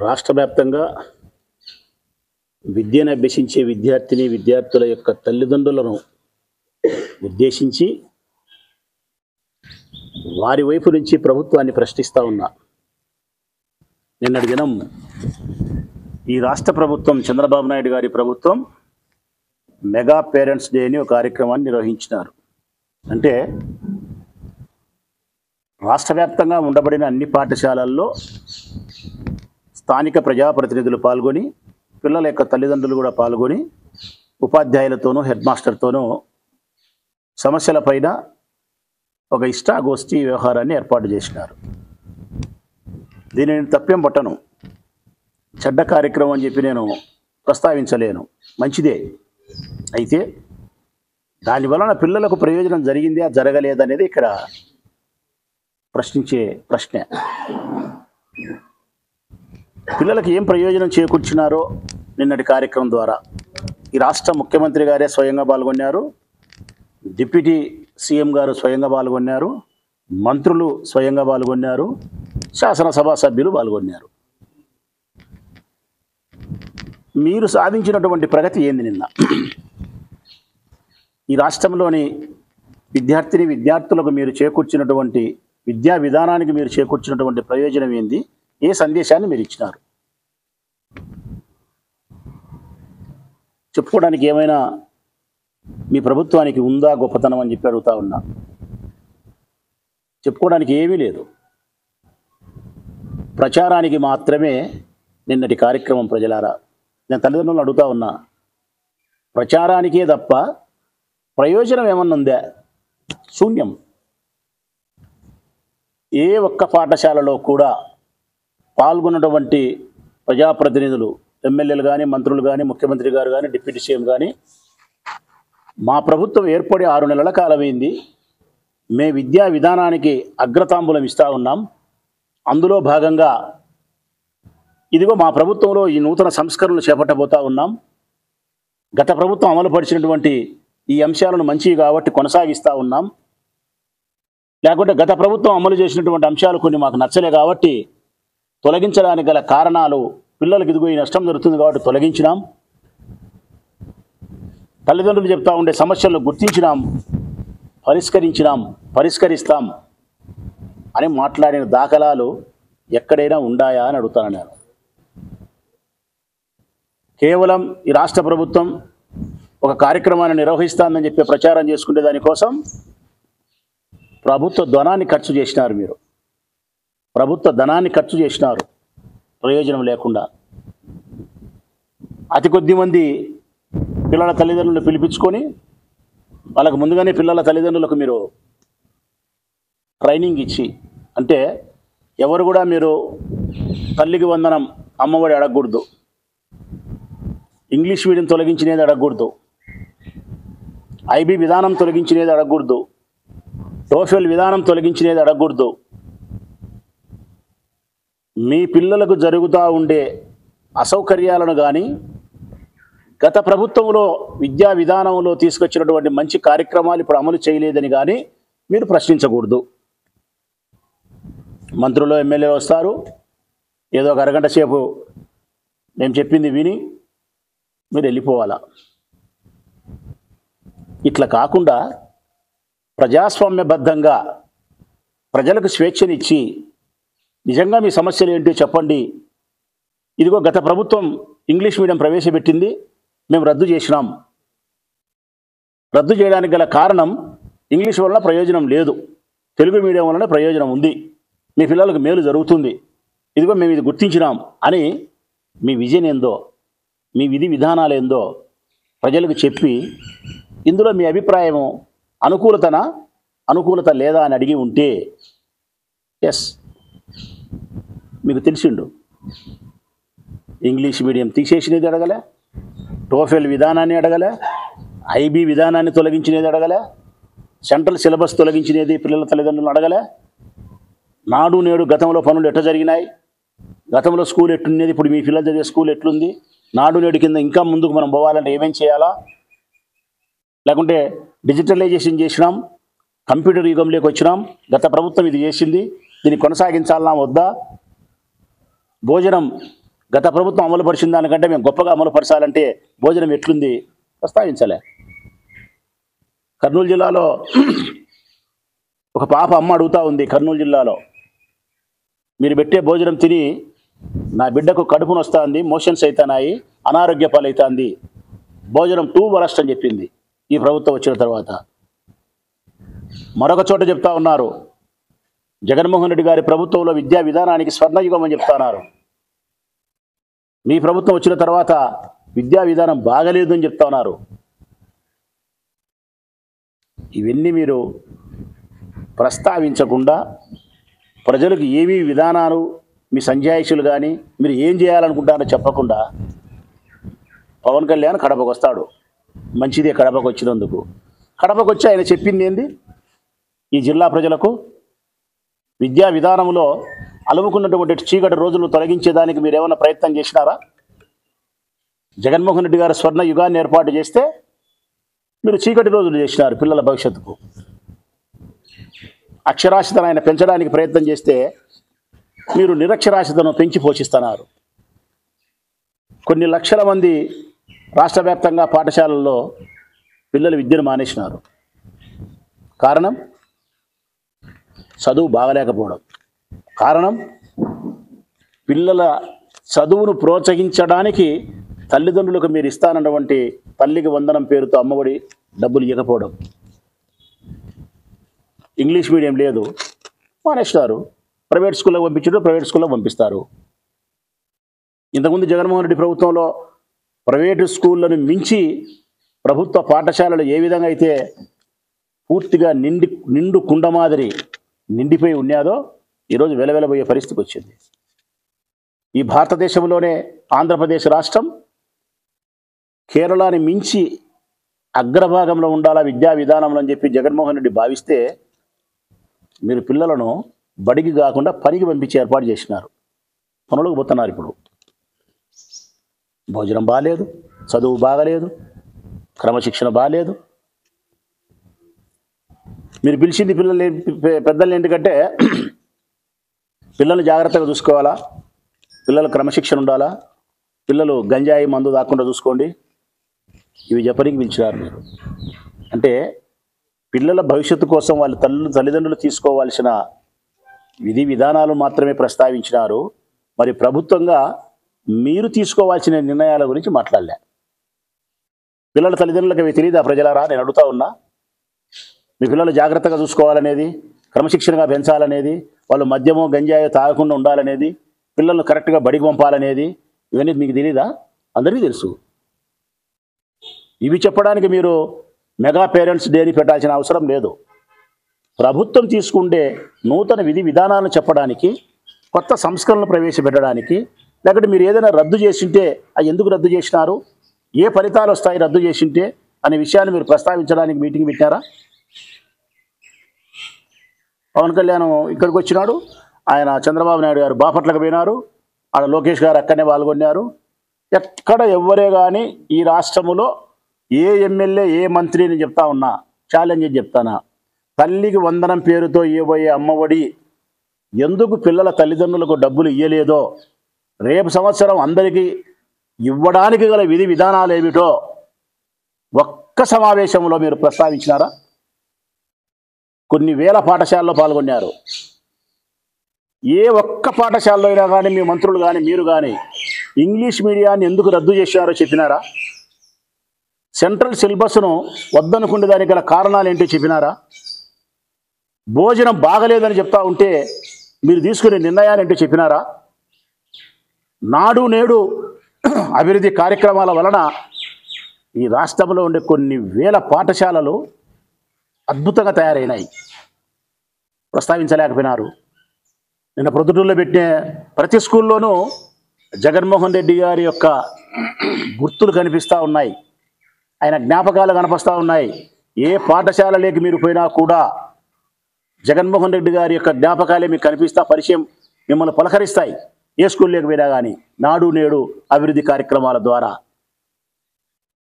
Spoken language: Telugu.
రాష్ట్ర వ్యాప్తంగా విద్యను అభ్యసించే విద్యార్థుల యొక్క తల్లిదండ్రులను ఉద్దేశించి వారి వైపు నుంచి ప్రభుత్వాన్ని ప్రశ్నిస్తూ ఉన్నా. నిన్నటి దినం ఈ రాష్ట్ర ప్రభుత్వం, చంద్రబాబు నాయుడు గారి ప్రభుత్వం మెగా పేరెంట్స్ డే అని ఒక కార్యక్రమాన్ని నిర్వహించినారు. అంటే రాష్ట్ర వ్యాప్తంగా ఉండబడిన అన్ని పాఠశాలల్లో స్థానిక ప్రజాప్రతినిధులు పాల్గొని, పిల్లల యొక్క తల్లిదండ్రులు కూడా పాల్గొని, ఉపాధ్యాయులతోనూ హెడ్ మాస్టర్తోనూ సమస్యలపైన ఒక ఇష్టాగోష్ఠి వ్యవహారాన్ని ఏర్పాటు చేసినారు. దీనిని నేను తప్పేం పట్టను, చెడ్డ కార్యక్రమం అని చెప్పి నేను ప్రస్తావించలేను, మంచిదే. అయితే దాని వలన పిల్లలకు ప్రయోజనం జరిగిందా జరగలేదనేది ఇక్కడ ప్రశ్నించే ప్రశ్నే. పిల్లలకు ఏం ప్రయోజనం చేకూర్చినారో నిన్నటి కార్యక్రమం ద్వారా ఈ రాష్ట్ర ముఖ్యమంత్రి గారే స్వయంగా పాల్గొన్నారు, డిప్యూటీ సీఎం గారు స్వయంగా పాల్గొన్నారు, మంత్రులు స్వయంగా పాల్గొన్నారు, శాసనసభ సభ్యులు పాల్గొన్నారు. మీరు సాధించినటువంటి ప్రగతి ఏంది? నిన్న ఈ రాష్ట్రంలోని విద్యార్థులకు మీరు చేకూర్చినటువంటి విద్యా విధానానికి మీరు చేకూర్చినటువంటి ప్రయోజనం ఏంది? ఏ సందేశాన్ని మీరు ఇచ్చినారు? చెప్పుకోవడానికి ఏమైనా మీ ప్రభుత్వానికి ఉందా గొప్పతనం అని చెప్పి అడుగుతా ఉన్నా. చెప్పుకోవడానికి ఏమీ లేదు. ప్రచారానికి మాత్రమే నిన్నటి కార్యక్రమం. ప్రజలారా, నేను తల్లిదండ్రులను అడుగుతా ఉన్నా, ప్రచారానికే తప్ప ప్రయోజనం ఏమన్నా ఉందా? శూన్యం. ఏ ఒక్క పాఠశాలలో కూడా పాల్గొన్నటువంటి ప్రజాప్రతినిధులు, ఎమ్మెల్యేలు కానీ, మంత్రులు కానీ, ముఖ్యమంత్రి గారు కానీ, డిప్యూటీ సీఎం కానీ, మా ప్రభుత్వం ఏర్పడి 6 నెలల కాలమైంది, మే విద్యా విధానానికి అగ్రతాంబూలం ఇస్తూ ఉన్నాం, అందులో భాగంగా ఇదిగో మా ప్రభుత్వంలో ఈ నూతన సంస్కరణలు చేపట్టబోతూ ఉన్నాం, గత ప్రభుత్వం అమలుపరిచినటువంటి ఈ అంశాలను మంచివి కాబట్టి కొనసాగిస్తూ ఉన్నాం, లేకుంటే గత ప్రభుత్వం అమలు చేసినటువంటి అంశాలు కొన్ని మాకు నచ్చలే కాబట్టి తొలగించడానికి గల కారణాలు, పిల్లలకు ఇదిగో ఈ నష్టం జరుగుతుంది కాబట్టి తొలగించినాం, తల్లిదండ్రులు చెప్తా ఉండే సమస్యలను గుర్తించినాం, పరిష్కరిస్తాం అని మాట్లాడిన దాఖలాలు ఎక్కడైనా ఉండాయా అని అడుగుతాను నేను. కేవలం ఈ రాష్ట్ర ప్రభుత్వం ఒక కార్యక్రమాన్ని నిర్వహిస్తానని చెప్పి ప్రచారం చేసుకునే దానికోసం ప్రభుత్వ ధనాన్ని ఖర్చు చేసినారు. మీరు ప్రభుత్వ ధనాన్ని ఖర్చు చేసినారు ప్రయోజనం లేకుండా. అతి కొద్ది మంది పిల్లల తల్లిదండ్రులను పిలిపించుకొని వాళ్ళకు ముందుగానే పిల్లల తల్లిదండ్రులకు మీరు ట్రైనింగ్ ఇచ్చి, అంటే ఎవరు కూడా మీరు తల్లికి వందనం, అమ్మఒడి అడగకూడదు, ఇంగ్లీష్ మీడియం తొలగించినది అడగకూడదు, ఐబీ విధానం తొలగించినది అడగకూడదు, టోఫెల్ విధానం తొలగించినది అడగకూడదు. మీ పిల్లలకు జరుగుతూ ఉండే అసౌకర్యాలను కానీ, గత ప్రభుత్వంలో విద్యా విధానంలో తీసుకొచ్చినటువంటి మంచి కార్యక్రమాలు ఇప్పుడు అమలు చేయలేదని కానీ మీరు ప్రశ్నించకూడదు. మంత్రులు, ఎమ్మెల్యేలు వస్తారు, ఏదో ఒక అరగంట సేపు నేను చెప్పింది విని మీరు వెళ్ళిపోవాలా. ఇట్లా కాకుండా ప్రజాస్వామ్యబద్ధంగా ప్రజలకు స్వేచ్ఛనిచ్చి నిజంగా మీ సమస్యలు ఏంటో చెప్పండి, ఇదిగో గత ప్రభుత్వం ఇంగ్లీష్ మీడియం ప్రవేశపెట్టింది, మేము రద్దు చేసినాం, రద్దు చేయడానికి గల కారణం ఇంగ్లీష్ వలన ప్రయోజనం లేదు, తెలుగు మీడియం వలన ప్రయోజనం ఉంది, మీ పిల్లలకు మేలు జరుగుతుంది, ఇదిగో మేము ఇది గుర్తించినాం అని మీ విజన్ ఏందో, మీ విధి విధానాలు ఏందో ప్రజలకు చెప్పి, ఇందులో మీ అభిప్రాయము అనుకూలత లేదా అని అడిగి ఉంటే ఎస్ మీకు తెలిసిండు. ఇంగ్లీష్ మీడియం తీసేసినది అడగలే, టోఫెల్ విధానాన్ని అడగలే, ఐబీ విధానాన్ని తొలగించినది అడగలే, సెంట్రల్ సిలబస్ తొలగించినది పిల్లల తల్లిదండ్రులను అడగలే, నాడు నేడు గతంలో పనులు ఎట్లా జరిగినాయి, గతంలో స్కూల్ ఎట్లున్నది, ఇప్పుడు మీ పిల్లలు చదివే స్కూల్ ఎట్లుంది, నాడు నేడు కింద ఇంకా ముందుకు మనం పోవాలంటే ఏమేం చేయాలా, లేకుంటే డిజిటలైజేషన్ చేసినాం, కంప్యూటర్ యుగంలోకి వచ్చినాం, గత ప్రభుత్వం ఇది చేసింది, దీన్ని కొనసాగించాలన్నా వద్దా, భోజనం గత ప్రభుత్వం అమలుపరిచిన దానికంటే మేము గొప్పగా అమలుపరచాలంటే భోజనం ఎట్లుంది ప్రస్తావించలే. కర్నూలు జిల్లాలో ఒక పాప అమ్మ అడుగుతూ ఉంది, కర్నూలు జిల్లాలో మీరు పెట్టే భోజనం తిని నా బిడ్డకు కడుపు నొస్తుంది, మోషన్స్ అవుతున్నాయి, అనారోగ్య పాలవుతుంది, భోజనం టూ వరస్ట్ అని చెప్పింది ఈ ప్రభుత్వం వచ్చిన తర్వాత. మరొక చోట చెప్తా ఉన్నారు, జగన్మోహన్ రెడ్డి గారి ప్రభుత్వంలో విద్యా విధానానికి స్వర్ణయుగం అని చెప్తున్నారు. మీ ప్రభుత్వం వచ్చిన తర్వాత విద్యా విధానం బాగలేదు అని చెప్తా ఉన్నారు. ఇవన్నీ మీరు ప్రస్తావించకుండా ప్రజలకు ఏమీ విధానాలు మీ సంజాయిషులు కానీ మీరు ఏం చేయాలనుకుంటారో చెప్పకుండా పవన్ కళ్యాణ్ కడపకు వస్తాడు. మంచిదే కడపకు వచ్చినందుకు. కడపకు వచ్చి ఆయన చెప్పింది ఏంది? ఈ జిల్లా ప్రజలకు విద్యా విధానంలో అలుముకున్నటువంటి చీకటి రోజులు తొలగించేదానికి మీరు ఏమైనా ప్రయత్నం చేసినారా? జగన్మోహన్ రెడ్డి గారు స్వర్ణ యుగాన్ని ఏర్పాటు చేస్తే మీరు చీకటి రోజులు చేసినారు పిల్లల భవిష్యత్తుకు. అక్షరాస్యతను ఆయన పెంచడానికి ప్రయత్నం చేస్తే మీరు నిరక్షరాస్యతను పెంచి పోషిస్తున్నారు. కొన్ని లక్షల మంది రాష్ట్ర వ్యాప్తంగా పాఠశాలల్లో పిల్లలు విద్యను మానేసినారు. కారణం చదువు బాగలేకపోవడం. కారణం పిల్లల చదువును ప్రోత్సహించడానికి తల్లిదండ్రులకు మీరు ఇస్తానన్నటువంటి తల్లికి వందనం పేరుతో అమ్మఒడి డబ్బులు ఇవ్వకపోవడం. ఇంగ్లీష్ మీడియం లేదు, మానేస్తారు. ప్రైవేట్ స్కూల్లో పంపించడం, ప్రైవేట్ స్కూల్లో పంపిస్తారు. ఇంతకుముందు జగన్మోహన్ రెడ్డి ప్రభుత్వంలో ప్రైవేటు స్కూళ్ళను మించి ప్రభుత్వ పాఠశాలలు ఏ విధంగా అయితే పూర్తిగా నిండు కుండ మాదిరి నిండిపోయి ఉన్నాదో ఈరోజు వెలవెలబోయే పరిస్థితికి వచ్చింది. ఈ భారతదేశంలోనే ఆంధ్రప్రదేశ్ రాష్ట్రం కేరళని మించి అగ్రభాగంలో ఉండాలా విద్యా విధానంలో అని చెప్పి జగన్మోహన్ రెడ్డి భావిస్తే మీరు పిల్లలను బడికి కాకుండా పనికి పంపించి ఏర్పాటు చేసినారు. పనులకు పోతున్నారు. ఇప్పుడు భోజనం బాగాలేదు, చదువు బాగలేదు, క్రమశిక్షణ బాగాలేదు. మీరు పిలిచింది పెద్దల్ని ఎందుకంటే పిల్లల్ని జాగ్రత్తగా చూసుకోవాలా, పిల్లలు క్రమశిక్షణ ఉండాలా, పిల్లలు గంజాయి మందు దాక్కుండా చూసుకోండి, ఇవి చెప్పడానికి పిలిచారు మీరు. అంటే పిల్లల భవిష్యత్తు కోసం వాళ్ళ తల్లిదండ్రులు తీసుకోవాల్సిన విధి విధానాలు మాత్రమే ప్రస్తావించినారు. మరి ప్రభుత్వంగా మీరు తీసుకోవాల్సిన నిర్ణయాల గురించి మాట్లాడలే. పిల్లల తల్లిదండ్రులకు అవి తెలియదా ప్రజలారా? నేను అడుగుతా ఉన్నా. మీ పిల్లలు జాగ్రత్తగా చూసుకోవాలనేది, క్రమశిక్షణగా పెంచాలనేది, వాళ్ళు మద్యమో గంజాయో తాగకుండా ఉండాలనేది, పిల్లలను కరెక్ట్గా బడికి పంపాలనేది, ఇవన్నీ మీకు తెలియదా? అందరికీ తెలుసు. ఇవి చెప్పడానికి మీరు మెగా పేరెంట్స్ డేని పెట్టాల్సిన అవసరం లేదు. ప్రభుత్వం తీసుకుంటే నూతన విధి విధానాలను చెప్పడానికి, కొత్త సంస్కరణలు ప్రవేశపెట్టడానికి, లేకపోతే మీరు ఏదైనా రద్దు చేసింటే అది ఎందుకు రద్దు చేసినారు, ఏ ఫలితాలు వస్తాయి రద్దు చేసింటే అనే విషయాన్ని మీరు ప్రస్తావించడానికి మీటింగ్ పెట్టారా? పవన్ కళ్యాణ్ ఇక్కడికి వచ్చినాడు, ఆయన చంద్రబాబు నాయుడు గారు బాపట్లకు పోయినారు, ఆడ లోకేష్ గారు అక్కడనే పాల్గొన్నారు. ఎక్కడ ఎవ్వరే కానీ ఈ రాష్ట్రంలో ఏ ఎమ్మెల్యే ఏ మంత్రిని చెప్తా ఉన్నా, ఛాలెంజ్ చెప్తానా, తల్లికి వందనం పేరుతో ఇవ్వబోయే అమ్మఒడి ఎందుకు పిల్లల తల్లిదండ్రులకు డబ్బులు ఇవ్వలేదో, రేపు సంవత్సరం అందరికీ ఇవ్వడానికి గల విధి విధానాలు ఏమిటో ఒక్క సమావేశంలో మీరు ప్రస్తావించినారా? కొన్ని వేల పాఠశాలలో పాల్గొన్నారు. ఏ ఒక్క పాఠశాలలో అయినా కానీ మీ మంత్రులు కానీ మీరు కానీ ఇంగ్లీష్ మీడియాన్ని ఎందుకు రద్దు చేశారో చెప్పినారా? సెంట్రల్ సిలబస్ను వద్దనుకునే దానికి గల కారణాలు ఏంటో చెప్పినారా? భోజనం బాగలేదని చెప్తా ఉంటే మీరు తీసుకునే నిర్ణయాలు ఏంటో చెప్పినారా? నాడు నేడు అభివృద్ధి కార్యక్రమాల వలన ఈ రాష్ట్రంలో ఉండే కొన్ని వేల పాఠశాలలు అద్భుతంగా తయారైనాయి, ప్రస్తావించలేకపోయినారు. నిన్న ప్రొద్దుటూరులో పెట్టిన ప్రతి స్కూల్లోనూ జగన్మోహన్ రెడ్డి గారి యొక్క గుర్తులు కనిపిస్తూ ఉన్నాయి, ఆయన జ్ఞాపకాలు కనిపిస్తూ ఉన్నాయి. ఏ పాఠశాలలోకి మీరు పోయినా కూడా జగన్మోహన్ రెడ్డి గారి యొక్క జ్ఞాపకాలే మీకు కనిపిస్తా, పరిచయం మిమ్మల్ని పలకరిస్తాయి. ఏ స్కూల్లోకి పోయినా కానీ నాడు నేడు అభివృద్ధి కార్యక్రమాల ద్వారా